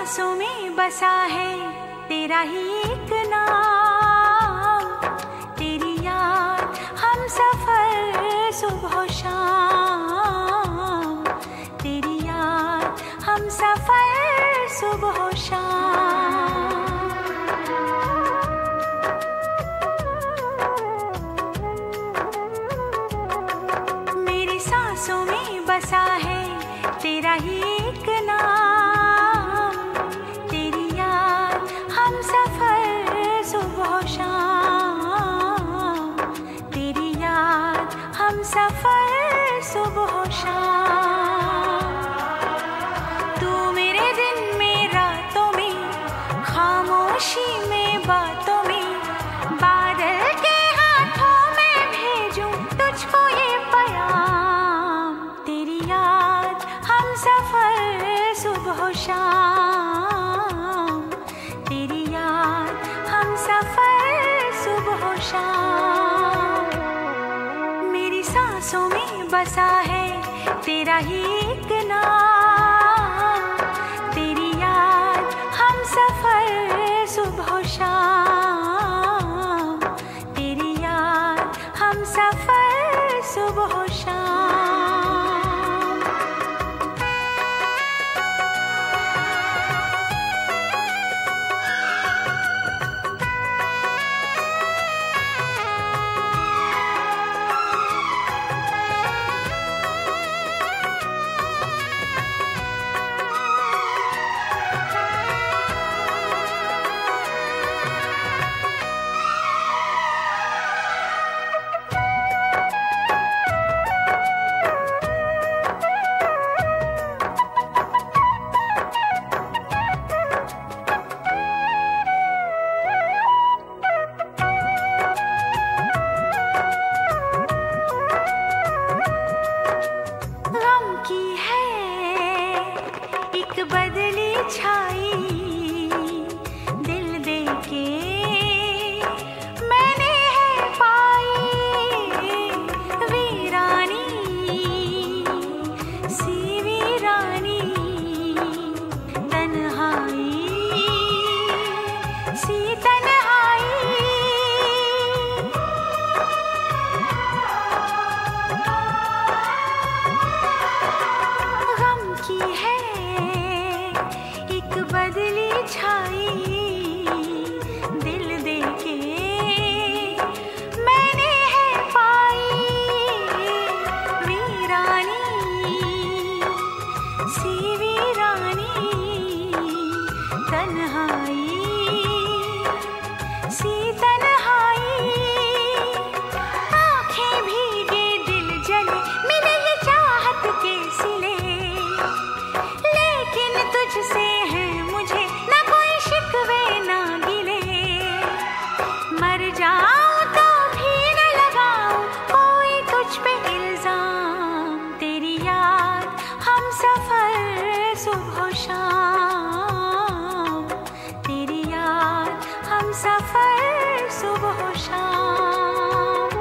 सांसों में बसा है तेरा ही एक नाम, तेरी याद हम सफर सुबह शाम, तेरी याद हम सफर सुबह शाम। मेरी सांसों में बसा है तेरा ही एक नाम, तेरी याद हम सफर सुबह शाम, तेरी याद हम सफर सुबह शाम। तू मेरे दिन में रातों में, खामोशी में बातों में, बादल के हाथों में भेजूं तुझको ये पैगाम, तेरी याद हम सफर सुबह शाम, तेरी याद हम सफर सुबह शाम। मेरी सांसों में बसा है तेरा ही एक नाम, तेरी याद हम सफर सुबह शाम, तेरी याद हम सफर सुबह शाम। बदली छाई दिल दे के मैंने है पाई, वीरानी सी वीरानी, तन्हाई सी तन्हाई। गम की है बदली छाई दिल दे के मैंने है पाई, वीरानी सी वीरानी, तन्हाई सी तन्हाई। आँखें भीगे दिल जले मिले ये चाहत के सिले, लेकिन तुझसे है मुझे ना कोई शिकवे ना गिले। मर जाऊं तो भी न लगाऊं कोई तुझ पे इल्जाम, तेरी याद हम सफर सुबह शाम, तेरी याद हम सफर सुबह शाम।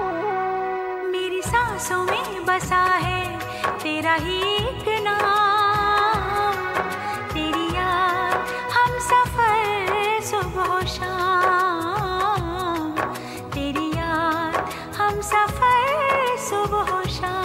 मेरी सांसों में बसा है तेरा ही एक नाम, तेरी याद हम सफर सुबह शाम, तेरी याद हम सफर सुबह शाम।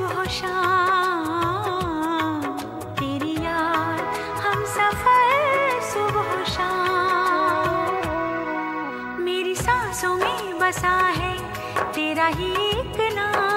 सुबह शाम, तेरी याद हम सफर सुबह शाम। मेरी सांसों में बसा है तेरा ही एक नाम।